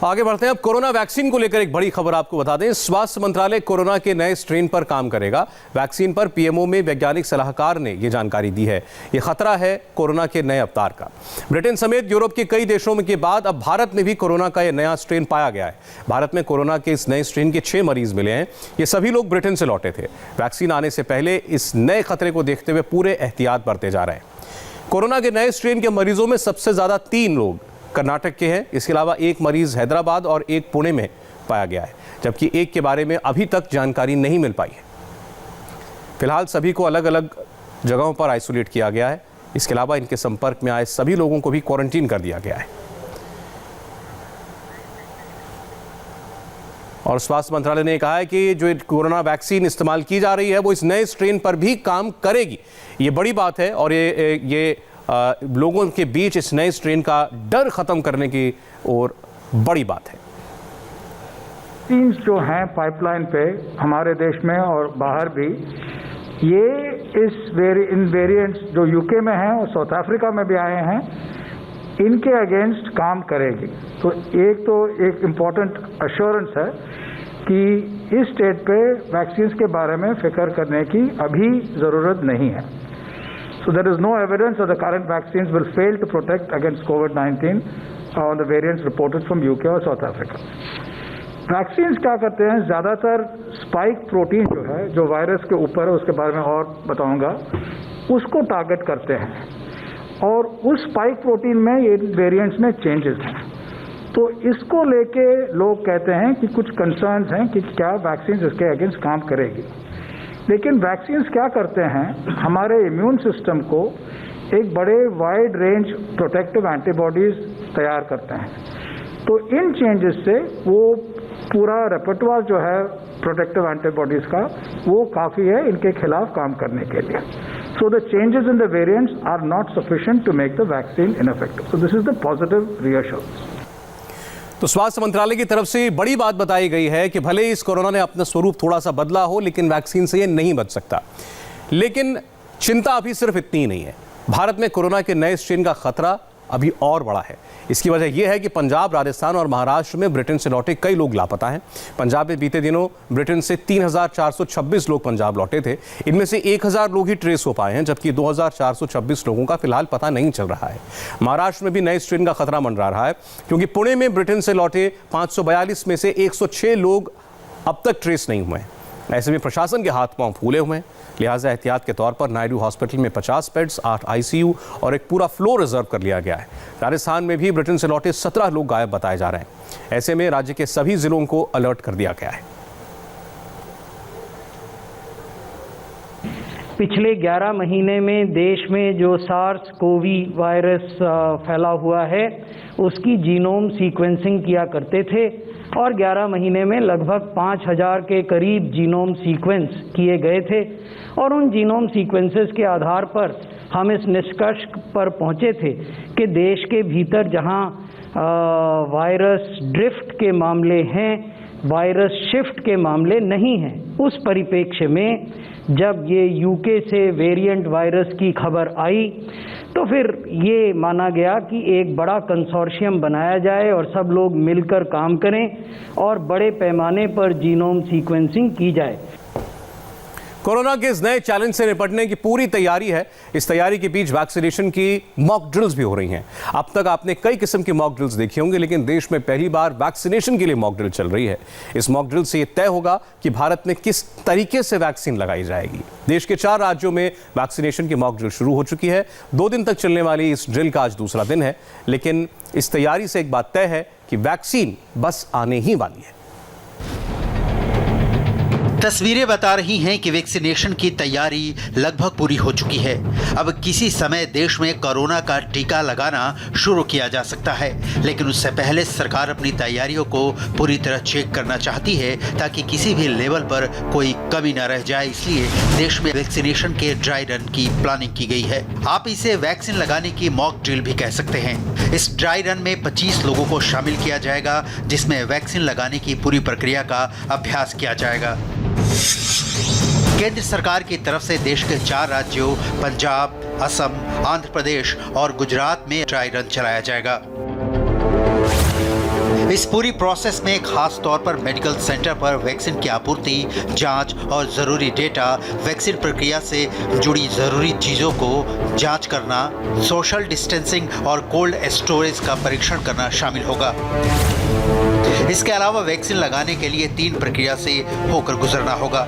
आगे बढ़ते हैं। अब कोरोना वैक्सीन को लेकर एक बड़ी खबर आपको बता दें। स्वास्थ्य मंत्रालय कोरोना के नए स्ट्रेन पर काम करेगा। वैक्सीन पर पीएमओ में वैज्ञानिक सलाहकार ने यह जानकारी दी है। यह खतरा है कोरोना के नए अवतार का। ब्रिटेन समेत यूरोप के कई देशों में के बाद अब भारत में भी कोरोना का यह नया स्ट्रेन पाया गया है। भारत में कोरोना के इस नए स्ट्रेन के 6 मरीज मिले हैं। ये सभी लोग ब्रिटेन से लौटे थे। वैक्सीन आने से पहले इस नए खतरे को देखते हुए पूरे एहतियात बरते जा रहे हैं। कोरोना के नए स्ट्रेन के मरीजों में सबसे ज्यादा 3 लोग कर्नाटक के हैं। इसके अलावा एक मरीज हैदराबाद और एक पुणे में पाया गया है, जबकि एक के बारे में अभी तक जानकारी नहीं मिल पाई है। फिलहाल सभी को अलग अलग जगहों पर आइसोलेट किया गया है। इसके अलावा इनके संपर्क में आए सभी लोगों को भी क्वारंटीन कर दिया गया है। और स्वास्थ्य मंत्रालय ने कहा है कि जो कोरोना वैक्सीन इस्तेमाल की जा रही है वो इस नए स्ट्रेन पर भी काम करेगी। ये बड़ी बात है और ये लोगों के बीच इस नए स्ट्रेन का डर खत्म करने की ओर बड़ी बात है। वैक्सीन्स जो हैं पाइपलाइन पे हमारे देश में और बाहर भी, ये इन वेरिएंट्स जो यूके में हैं और साउथ अफ्रीका में भी आए हैं, इनके अगेंस्ट काम करेगी। तो एक इम्पॉर्टेंट अश्योरेंस है कि इस स्टेट पे वैक्सीन्स के बारे में फिक्र करने की अभी ज़रूरत नहीं है। So there is no evidence that the current vaccines will fail to protect against COVID-19 on the variants reported from UK or South Africa. Vaccines क्या करते हैं, ज़्यादातर स्पाइक प्रोटीन जो है, जो वायरस के ऊपर है, उसके बारे में और बताऊंगा, उसको टारगेट करते हैं और उस स्पाइक प्रोटीन में ये वेरिएंट्स में चेंजेस हैं। तो इसको लेके लोग कहते हैं कि कुछ कंसर्न्स हैं कि क्या वैक्सीन इसके अगेंस्ट काम करेगी। लेकिन वैक्सीन्स क्या करते हैं, हमारे इम्यून सिस्टम को एक बड़े वाइड रेंज प्रोटेक्टिव एंटीबॉडीज तैयार करते हैं। तो इन चेंजेस से वो पूरा रेपर्टवार जो है प्रोटेक्टिव एंटीबॉडीज का, वो काफ़ी है इनके खिलाफ काम करने के लिए। So the changes in the variants are not sufficient to make the vaccine ineffective. So this is the positive reassurance. तो स्वास्थ्य मंत्रालय की तरफ से बड़ी बात बताई गई है कि भले इस कोरोना ने अपना स्वरूप थोड़ा सा बदला हो, लेकिन वैक्सीन से ये नहीं बच सकता। लेकिन चिंता अभी सिर्फ इतनी नहीं है। भारत में कोरोना के नए स्ट्रेन का खतरा अभी और बड़ा है। इसकी वजह यह है कि पंजाब, राजस्थान और महाराष्ट्र में ब्रिटेन से लौटे कई लोग लापता हैं। पंजाब में बीते दिनों ब्रिटेन से 3,426 लोग पंजाब लौटे थे। इनमें से 1,000 लोग ही ट्रेस हो पाए हैं, जबकि 2,426 लोगों का फिलहाल पता नहीं चल रहा है। महाराष्ट्र में भी नए स्ट्रेन का खतरा मंडरा रहा है, क्योंकि पुणे में ब्रिटेन से लौटे 542 में से 106 लोग अब तक ट्रेस नहीं हुए हैं। ऐसे में प्रशासन के हाथ पांव फूले हुए हैं। लिहाजा एहतियात के तौर पर नायडू हॉस्पिटल में 50 बेड्स, 8 आईसीयू और एक पूरा फ्लोर रिजर्व कर लिया गया है। राजस्थान में भी ब्रिटेन से लौटे 17 लोग गायब बताए जा रहे हैं। ऐसे में राज्य के सभी जिलों को अलर्ट कर दिया गया है। पिछले 11 महीने में देश में जो सार्स कोवी वायरस फैला हुआ है, उसकी जीनोम सीक्वेंसिंग किया करते थे और 11 महीने में लगभग 5,000 के करीब जीनोम सीक्वेंस किए गए थे। और उन जीनोम सीक्वेंसेस के आधार पर हम इस निष्कर्ष पर पहुंचे थे कि देश के भीतर जहां वायरस ड्रिफ्ट के मामले हैं, वायरस शिफ्ट के मामले नहीं हैं। उस परिप्रेक्ष्य में जब ये यूके से वेरिएंट वायरस की खबर आई, तो फिर ये माना गया कि एक बड़ा कंसोर्शियम बनाया जाए और सब लोग मिलकर काम करें और बड़े पैमाने पर जीनोम सीक्वेंसिंग की जाए। कोरोना के इस नए चैलेंज से निपटने की पूरी तैयारी है। इस तैयारी के बीच वैक्सीनेशन की मॉक ड्रिल्स भी हो रही हैं। अब तक आपने कई किस्म की मॉक ड्रिल्स देखी होंगी, लेकिन देश में पहली बार वैक्सीनेशन के लिए मॉक ड्रिल चल रही है। इस मॉक ड्रिल से यह तय होगा कि भारत में किस तरीके से वैक्सीन लगाई जाएगी। देश के 4 राज्यों में वैक्सीनेशन की मॉक ड्रिल शुरू हो चुकी है। 2 दिन तक चलने वाली इस ड्रिल का आज दूसरा दिन है, लेकिन इस तैयारी से एक बात तय है कि वैक्सीन बस आने ही वाली है। तस्वीरें बता रही हैं कि वैक्सीनेशन की तैयारी लगभग पूरी हो चुकी है। अब किसी समय देश में कोरोना का टीका लगाना शुरू किया जा सकता है, लेकिन उससे पहले सरकार अपनी तैयारियों को पूरी तरह चेक करना चाहती है ताकि किसी भी लेवल पर कोई कमी न रह जाए। इसलिए देश में वैक्सीनेशन के ड्राई रन की प्लानिंग की गई है। आप इसे वैक्सीन लगाने की मॉक ड्रिल भी कह सकते हैं। इस ड्राई रन में 25 लोगों को शामिल किया जाएगा, जिसमें वैक्सीन लगाने की पूरी प्रक्रिया का अभ्यास किया जाएगा। केंद्र सरकार की तरफ से देश के 4 राज्यों पंजाब, असम, आंध्र प्रदेश और गुजरात में ड्राई रन चलाया जाएगा। इस पूरी प्रोसेस में खास तौर पर मेडिकल सेंटर पर वैक्सीन की आपूर्ति, जांच और जरूरी डेटा, वैक्सीन प्रक्रिया से जुड़ी जरूरी चीजों को जांच करना, सोशल डिस्टेंसिंग और कोल्ड स्टोरेज का परीक्षण करना शामिल होगा। इसके अलावा वैक्सीन लगाने के लिए 3 प्रक्रिया से होकर गुजरना होगा।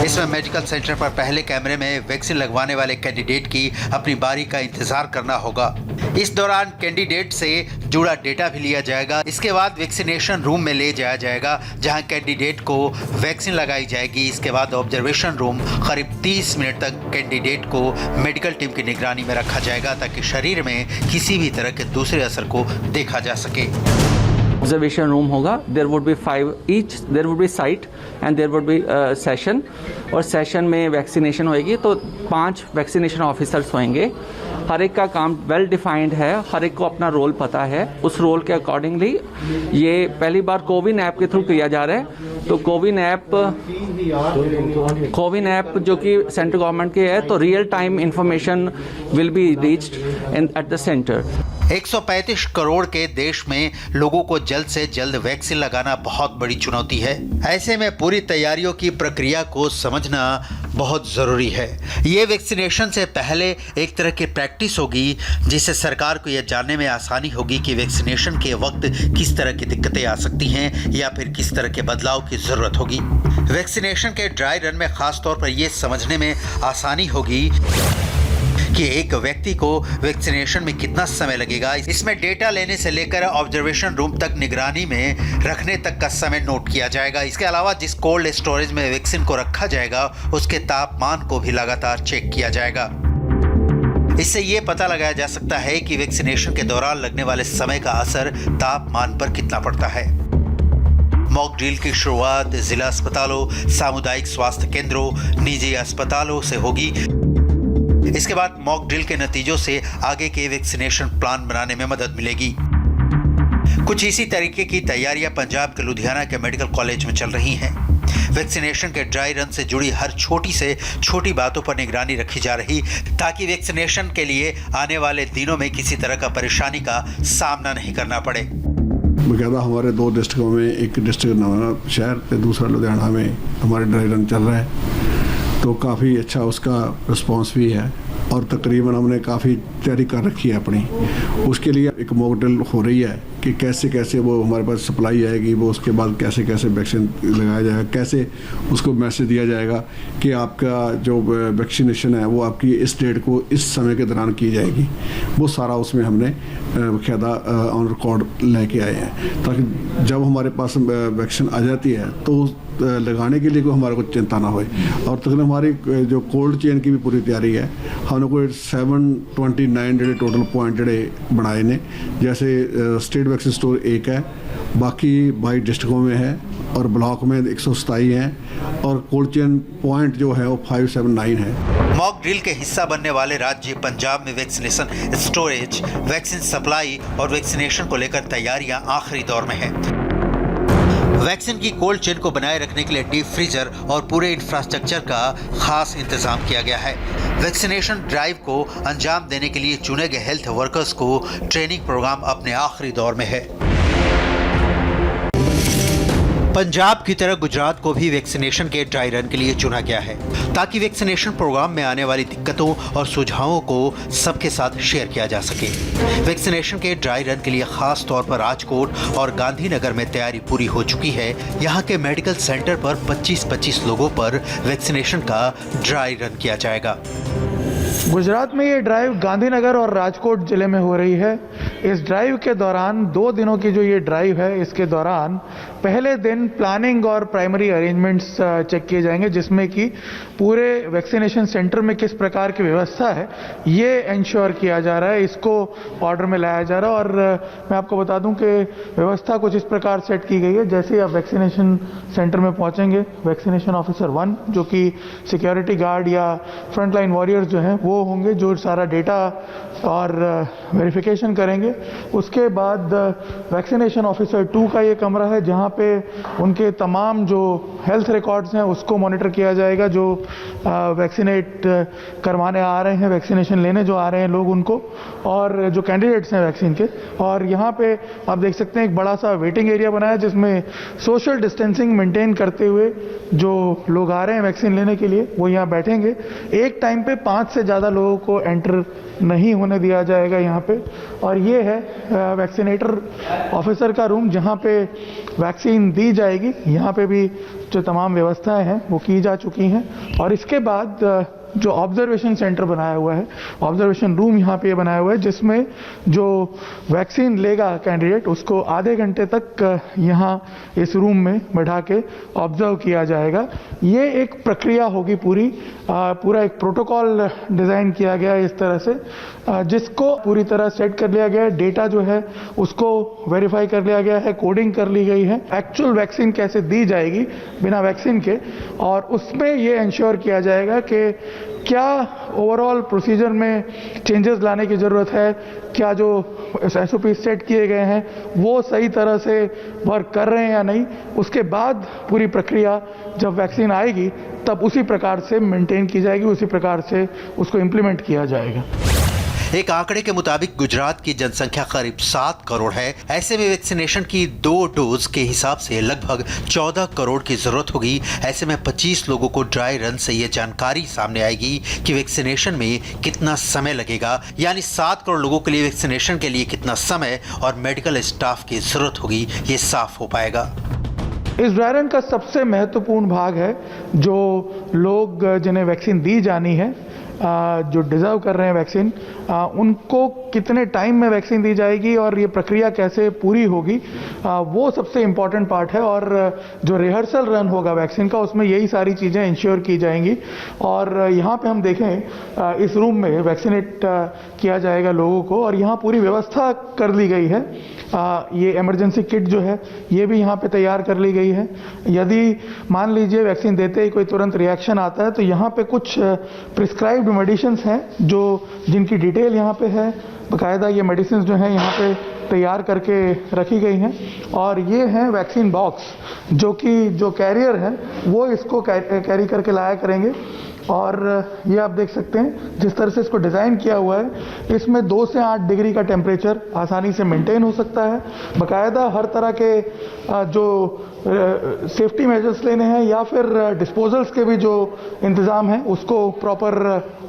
इसमें मेडिकल सेंटर पर पहले कैमरे में वैक्सीन लगवाने वाले कैंडिडेट की अपनी बारी का इंतजार करना होगा। इस दौरान कैंडिडेट से जुड़ा डेटा भी लिया जाएगा। इसके बाद वैक्सीनेशन रूम में ले जाया जाएगा, जहां कैंडिडेट को वैक्सीन लगाई जाएगी। इसके बाद ऑब्जर्वेशन रूम करीब 30 मिनट तक कैंडिडेट को मेडिकल टीम की निगरानी में रखा जाएगा, ताकि शरीर में किसी भी तरह के दूसरे असर को देखा जा सके। ऑब्जर्वेशन रूम होगा, there would be 5 each, there would be site and there would be session, और सेशन में वैक्सीनेशन होएगी तो 5 वैक्सीनेशन ऑफिसर्स होंगे। हर एक का काम वेल डिफाइंड है, हर एक को अपना रोल पता है। उस रोल के अकॉर्डिंगली ये पहली बार कोविन ऐप के थ्रू किया जा रहा है। तो कोविन ऐप जो कि सेंट्रल गवर्नमेंट के है, तो real time information will be reached at the centre. 135 crore के देश में लोगों को जल्द से जल्द वैक्सीन लगाना बहुत बड़ी चुनौती है। ऐसे में पूरी तैयारियों की प्रक्रिया को समझना बहुत जरूरी है। ये वैक्सीनेशन से पहले एक तरह की प्रैक्टिस होगी, जिससे सरकार को यह जानने में आसानी होगी कि वैक्सीनेशन के वक्त किस तरह की दिक्कतें आ सकती हैं या फिर किस तरह के बदलाव की जरूरत होगी। वैक्सीनेशन के ड्राई रन में खास तौर पर यह समझने में आसानी होगी कि एक व्यक्ति को वैक्सीनेशन में कितना समय लगेगा। इसमें डेटा लेने से लेकर ऑब्जर्वेशन रूम तक निगरानी में रखने तक का समय नोट किया जाएगा। इसके अलावा जिस कोल्ड स्टोरेज में वैक्सीन को रखा जाएगा, उसके तापमान को भी लगातार चेक किया जाएगा। इससे ये पता लगाया जा सकता है कि वैक्सीनेशन के दौरान लगने वाले समय का असर तापमान पर कितना पड़ता है। मॉक ड्रिल की शुरुआत जिला अस्पतालों, सामुदायिक स्वास्थ्य केंद्रों, निजी अस्पतालों से होगी। इसके बाद मॉक ड्रिल के नतीजों से आगे के वैक्सीनेशन प्लान बनाने में मदद मिलेगी। कुछ इसी तरीके की तैयारियां पंजाब के लुधियाना के मेडिकल कॉलेज में चल रही हैं। वैक्सीनेशन के ड्राई रन से जुड़ी हर छोटी से छोटी बातों पर निगरानी रखी जा रही, ताकि वैक्सीनेशन के लिए आने वाले दिनों में किसी तरह का परेशानी का सामना नहीं करना पड़े। बकायदा हमारे 2 डिस्ट्रिक्टों में, एक डिस्ट्रिक्ट नवाना शहर से दूसरा लुधियाना में हमारे ड्राई रन चल रहा है। तो काफ़ी अच्छा उसका रिस्पांस भी है और तकरीबन हमने काफ़ी तैयारी कर रखी है अपनी। उसके लिए एक मॉक ड्रिल हो रही है कि कैसे कैसे वो हमारे पास सप्लाई आएगी, वो उसके बाद कैसे कैसे वैक्सीन लगाया जाएगा, कैसे उसको मैसेज दिया जाएगा कि आपका जो वैक्सीनेशन है वो आपकी इस डेट को इस समय के दौरान की जाएगी। वो सारा उसमें हमने बाकायदा ऑन रिकॉर्ड लेके आए हैं, ताकि जब हमारे पास वैक्सीन आ जाती है तो लगाने के लिए कोई हमारे को चिंता ना होए। और तकरीबन हमारी जो कोल्ड चेन की भी पूरी तैयारी है। हमने कोई 729 ਜਿਹੜੇ टोटल पॉइंट ਜਿਹੜੇ बनाए ने, जैसे स्टेट वैक्सीन स्टोर 1 है, बाकी 22 डिस्ट्रिक्टों में है और ब्लॉक में 127 हैं और कोल्ड चेन पॉइंट जो है वो 579 है। मॉक ड्रिल के हिस्सा बनने वाले राज्य पंजाब में वैक्सीनेशन स्टोरेज, वैक्सीन सप्लाई और वैक्सीनेशन को लेकर तैयारियां आखिरी दौर में है। वैक्सीन की कोल्ड चेन को बनाए रखने के लिए डीप फ्रीजर और पूरे इंफ्रास्ट्रक्चर का खास इंतजाम किया गया है। वैक्सीनेशन ड्राइव को अंजाम देने के लिए चुने गए हेल्थ वर्कर्स को ट्रेनिंग प्रोग्राम अपने आखिरी दौर में है। पंजाब की तरह गुजरात को भी वैक्सीनेशन के ड्राई रन के लिए चुना गया है, ताकि वैक्सीनेशन प्रोग्राम में आने वाली दिक्कतों और सुझावों को सबके साथ शेयर किया जा सके। वैक्सीनेशन के ड्राई रन के लिए खास तौर पर राजकोट और गांधीनगर में तैयारी पूरी हो चुकी है। यहाँ के मेडिकल सेंटर पर 25-25 लोगों पर वैक्सीनेशन का ड्राई रन किया जाएगा। गुजरात में ये ड्राइव गांधीनगर और राजकोट जिले में हो रही है। इस ड्राइव के दौरान 2 दिनों की जो ये ड्राइव है, इसके दौरान पहले दिन प्लानिंग और प्राइमरी अरेंजमेंट्स चेक किए जाएंगे, जिसमें कि पूरे वैक्सीनेशन सेंटर में किस प्रकार की व्यवस्था है ये इंश्योर किया जा रहा है, इसको ऑर्डर में लाया जा रहा है। और मैं आपको बता दूं कि व्यवस्था कुछ इस प्रकार सेट की गई है। जैसे ही आप वैक्सीनेशन सेंटर में पहुंचेंगे, वैक्सीनेशन ऑफिसर 1 जो कि सिक्योरिटी गार्ड या फ्रंटलाइन वॉरियर्स जो हैं वो होंगे, जो सारा डेटा और वेरिफिकेशन करेंगे। उसके बाद वैक्सीनेशन ऑफिसर 2 का ये कमरा है, जहां पे उनके तमाम जो हेल्थ रिकॉर्ड्स हैं उसको मॉनिटर किया जाएगा, जो वैक्सीनेट करवाने आ रहे हैं, वैक्सीनेशन लेने जो आ रहे हैं लोग उनको, और जो कैंडिडेट्स हैं वैक्सीन के। और यहाँ पे आप देख सकते हैं एक बड़ा सा वेटिंग एरिया बनाया जिसमें सोशल डिस्टेंसिंग मेंटेन करते हुए जो लोग आ रहे हैं वैक्सीन लेने के लिए वो यहाँ बैठेंगे। एक टाइम पे 5 से ज़्यादा लोगों को एंटर नहीं होने दिया जाएगा यहाँ पे। और ये है वैक्सीनेटर ऑफिसर का रूम जहाँ पे वैक्सीन दी जाएगी। यहाँ पे भी जो तमाम व्यवस्थाएं हैं वो की जा चुकी हैं। और इसके बाद जो ऑब्जर्वेशन सेंटर बनाया हुआ है, ऑब्जर्वेशन रूम यहाँ पे बनाया हुआ है जिसमें जो वैक्सीन लेगा कैंडिडेट उसको आधे घंटे तक यहाँ इस रूम में बैठा के ऑब्जर्व किया जाएगा। ये एक प्रक्रिया होगी पूरा एक प्रोटोकॉल डिज़ाइन किया गया है इस तरह से, जिसको पूरी तरह सेट कर लिया गया है। डेटा जो है उसको वेरीफाई कर लिया गया है, कोडिंग कर ली गई है, एक्चुअल वैक्सीन कैसे दी जाएगी बिना वैक्सीन के, और उसमें ये इंश्योर किया जाएगा कि क्या ओवरऑल प्रोसीजर में चेंजेस लाने की ज़रूरत है, क्या जो SOP सेट किए गए हैं वो सही तरह से वर्क कर रहे हैं या नहीं। उसके बाद पूरी प्रक्रिया जब वैक्सीन आएगी तब उसी प्रकार से मेंटेन की जाएगी, उसी प्रकार से उसको इम्प्लीमेंट किया जाएगा। एक आंकड़े के मुताबिक गुजरात की जनसंख्या करीब 7 करोड़ है। ऐसे में वैक्सीनेशन की 2 डोज के हिसाब से लगभग 14 करोड़ की जरूरत होगी। ऐसे में 25 लोगों को ड्राई रन से ये जानकारी सामने आएगी कि वैक्सीनेशन में कितना समय लगेगा, यानी 7 करोड़ लोगों के लिए वैक्सीनेशन के लिए कितना समय और मेडिकल स्टाफ की जरूरत होगी, ये साफ हो पाएगा। इस ड्राई रन का सबसे महत्वपूर्ण भाग है जो लोग जिन्हें वैक्सीन दी जानी है, जो डिज़र्व कर रहे हैं वैक्सीन, उनको कितने टाइम में वैक्सीन दी जाएगी और ये प्रक्रिया कैसे पूरी होगी, वो सबसे इम्पॉर्टेंट पार्ट है। और जो रिहर्सल रन होगा वैक्सीन का उसमें यही सारी चीज़ें इंश्योर की जाएंगी। और यहाँ पे हम देखें इस रूम में वैक्सीनेट किया जाएगा लोगों को, और यहाँ पूरी व्यवस्था कर ली गई है। ये इमरजेंसी किट जो है ये भी यहाँ पे तैयार कर ली गई है। यदि मान लीजिए वैक्सीन देते ही कोई तुरंत रिएक्शन आता है तो यहाँ पे कुछ प्रिस्क्राइब्ड मेडिसिन्स हैं जिनकी डिटेल यहाँ पे है। बाकायदा ये मेडिसिन जो हैं यहाँ पे तैयार करके रखी गई हैं। और ये हैं वैक्सीन बॉक्स जो कैरियर है वो इसको कैरी करके लाया करेंगे। और ये आप देख सकते हैं जिस तरह से इसको डिज़ाइन किया हुआ है, इसमें 2 से 8 डिग्री का टेम्परेचर आसानी से मेंटेन हो सकता है। बाकायदा हर तरह के जो सेफ्टी मेजर्स लेने हैं या फिर डिस्पोजल्स के भी जो इंतज़ाम है उसको प्रॉपर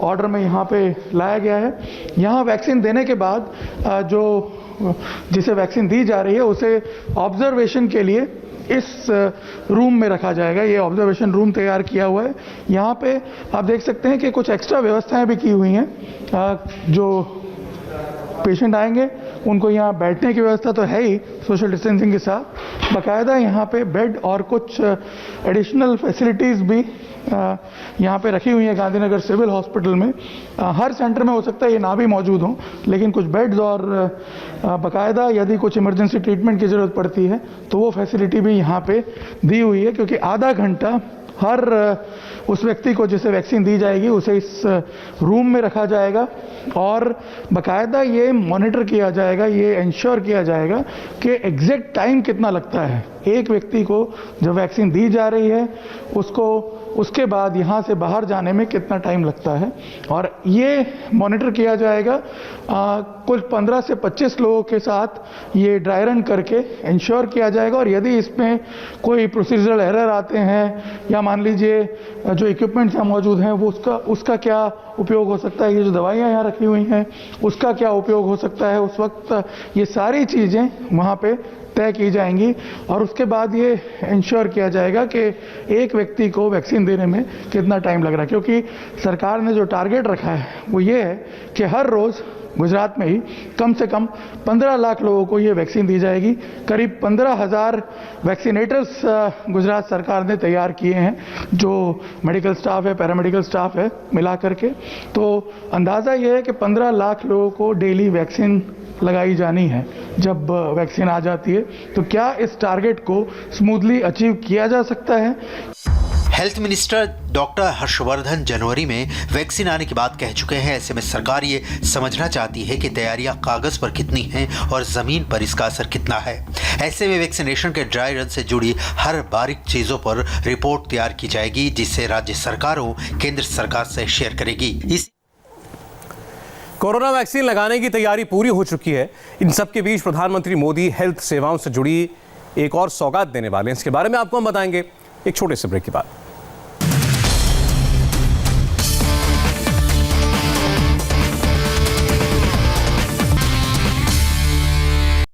ऑर्डर में यहाँ पे लाया गया है। यहाँ वैक्सीन देने के बाद जिसे वैक्सीन दी जा रही है उसे ऑब्जर्वेशन के लिए इस रूम में रखा जाएगा। ये ऑब्जर्वेशन रूम तैयार किया हुआ है। यहाँ पे आप देख सकते हैं कि कुछ एक्स्ट्रा व्यवस्थाएं भी की हुई हैं। जो पेशेंट आएंगे उनको यहाँ बैठने की व्यवस्था तो है ही सोशल डिस्टेंसिंग के साथ, बाकायदा यहाँ पे बेड और कुछ एडिशनल फैसिलिटीज़ भी यहाँ पे रखी हुई है गांधीनगर सिविल हॉस्पिटल में। हर सेंटर में हो सकता है ये ना भी मौजूद हों, लेकिन कुछ बेड्स और बाकायदा यदि कुछ इमरजेंसी ट्रीटमेंट की ज़रूरत पड़ती है तो वो फैसिलिटी भी यहाँ पे दी हुई है। क्योंकि आधा घंटा हर उस व्यक्ति को जिसे वैक्सीन दी जाएगी उसे इस रूम में रखा जाएगा और बाकायदा ये मॉनिटर किया जाएगा, ये इंश्योर किया जाएगा कि एग्जैक्ट टाइम कितना लगता है एक व्यक्ति को जब वैक्सीन दी जा रही है उसके बाद यहाँ से बाहर जाने में कितना टाइम लगता है। और ये मॉनिटर किया जाएगा कुल 15 से 25 लोगों के साथ ये ड्राई रन करके इंश्योर किया जाएगा। और यदि इसमें कोई प्रोसीजरल एरर आते हैं या मान लीजिए जो इक्विपमेंट्स यहाँ मौजूद हैं वो उसका क्या उपयोग हो सकता है, ये जो दवाइयाँ यहाँ रखी हुई हैं उसका क्या उपयोग हो सकता है, उस वक्त ये सारी चीज़ें वहाँ पे तय की जाएंगी। और उसके बाद ये इंश्योर किया जाएगा कि एक व्यक्ति को वैक्सीन देने में कितना टाइम लग रहा है। क्योंकि सरकार ने जो टारगेट रखा है वो ये है कि हर रोज़ गुजरात में ही कम से कम 15 लाख लोगों को ये वैक्सीन दी जाएगी। करीब 15,000 वैक्सीनेटर्स गुजरात सरकार ने तैयार किए हैं, जो मेडिकल स्टाफ है, पैरामेडिकल स्टाफ है मिला करके। तो अंदाज़ा ये है कि 15 लाख लोगों को डेली वैक्सीन लगाई जानी है जब वैक्सीन आ जाती है। तो क्या इस टारगेट को स्मूथली अचीव किया जा सकता है? हेल्थ मिनिस्टर डॉक्टर हर्षवर्धन जनवरी में वैक्सीन आने की बात कह चुके हैं। ऐसे में सरकार ये समझना चाहती है कि तैयारियां कागज पर कितनी हैं और जमीन पर इसका असर कितना है। ऐसे में वैक्सीनेशन के ड्राई रन से जुड़ी हर बारीक चीजों पर रिपोर्ट तैयार की जाएगी, जिससे राज्य सरकारों केंद्र सरकार से शेयर करेगी। कोरोना वैक्सीन लगाने की तैयारी पूरी हो चुकी है। इन सब के बीच प्रधानमंत्री मोदी हेल्थ सेवाओं से जुड़ी एक और सौगात देने वाले हैं। इसके बारे में आपको हम बताएंगे एक छोटे से ब्रेक के बाद।